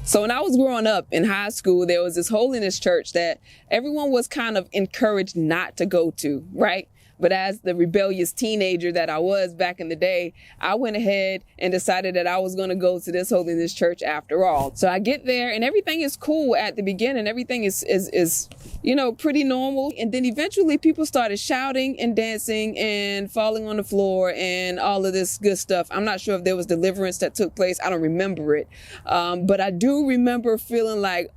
So when I was growing up in high school, there was this holiness church that everyone was kind of encouraged not to go to, right? But as the rebellious teenager that I was back in the day, I went ahead and decided that I was going to go to this holiness church after all. So I get there and everything is cool at the beginning. Everything is pretty normal. And then eventually people started shouting and dancing and falling on the floor and all of this good stuff. I'm not sure if there was deliverance that took place. I don't remember it. But I do remember feeling like,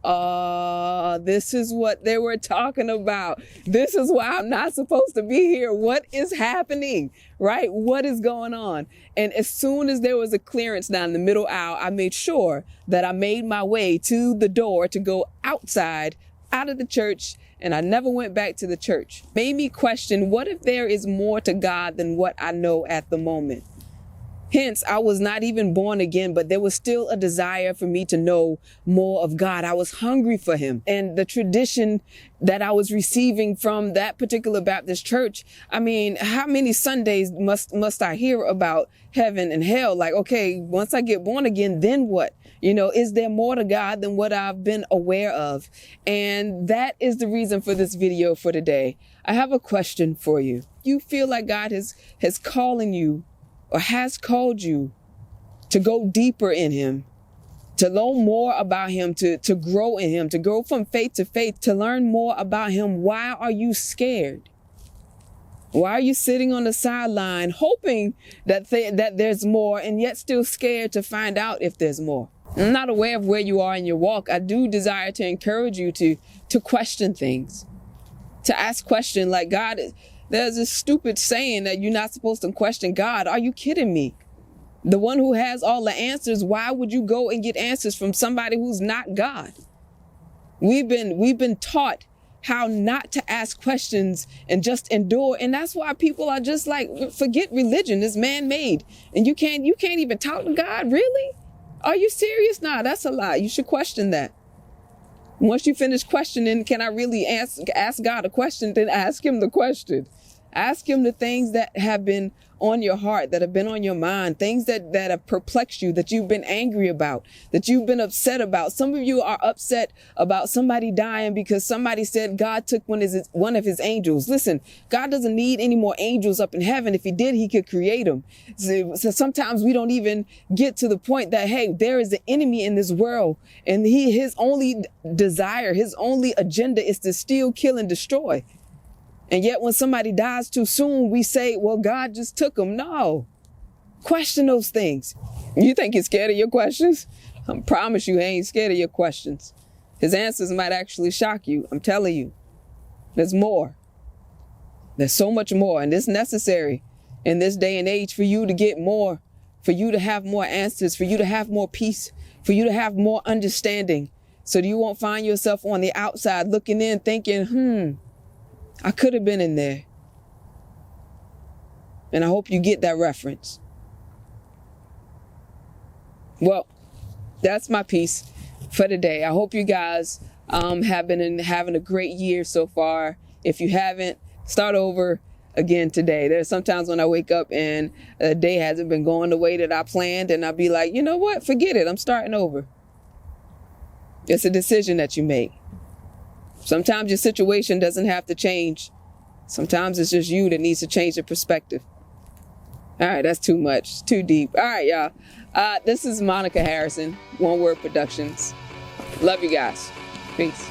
this is what they were talking about. This is why I'm not supposed to be here. What is happening, right? What is going on? And as soon as there was a clearance down the middle aisle, I made sure that I made my way to the door to go outside, out of the church, and I never went back to the church. Made me question, what if there is more to God than what I know at the moment? Hence, I was not even born again, but there was still a desire for me to know more of God. I was hungry for him. And the tradition that I was receiving from that particular Baptist church, I mean, how many Sundays must I hear about heaven and hell? Like, okay, once I get born again, then what? Is there more to God than what I've been aware of? And that is the reason for this video for today. I have a question for you. You feel like God is calling you or has called you to go deeper in him, to learn more about him, to grow in him, to go from faith to faith, to learn more about him. Why are you scared? Why are you sitting on the sideline hoping that there's more and yet still scared to find out if there's more? I'm not aware of where you are in your walk. I do desire to encourage you to question things, to ask questions like, God, there's this stupid saying that you're not supposed to question God. Are you kidding me? The one who has all the answers, why would you go and get answers from somebody who's not God? We've been taught how not to ask questions and just endure. And that's why people are just like, forget religion, it's man-made. And you can't even talk to God, really? Are you serious? Nah, that's a lie. You should question that. Once you finish questioning, can I really ask God a question? Then ask him the question. Ask him the things that have been on your heart, that have been on your mind, things that have perplexed you, that you've been angry about, that you've been upset about. Some of you are upset about somebody dying because somebody said God took one of his angels. Listen, God doesn't need any more angels up in heaven. If he did, he could create them. So sometimes we don't even get to the point that, hey, there is an enemy in this world and his only desire, his only agenda is to steal, kill, and destroy. And yet when somebody dies too soon, we say, well, God just took them. No. Question those things. You think he's scared of your questions? I promise you, he ain't scared of your questions. His answers might actually shock you. I'm telling you. There's more. There's so much more. And it's necessary in this day and age for you to get more, for you to have more answers, for you to have more peace, for you to have more understanding. So you won't find yourself on the outside looking in thinking, I could have been in there. And I hope you get that reference. Well, that's my piece for today. I hope you guys have been having a great year so far. If you haven't, start over again today. There's sometimes when I wake up and a day hasn't been going the way that I planned, and I'll be like, you know what? Forget it. I'm starting over. It's a decision that you make. Sometimes your situation doesn't have to change. Sometimes it's just you that needs to change the perspective. All right, that's too much, too deep. All right, y'all. This is Monica Harrison, One Word Productions. Love you guys. Peace.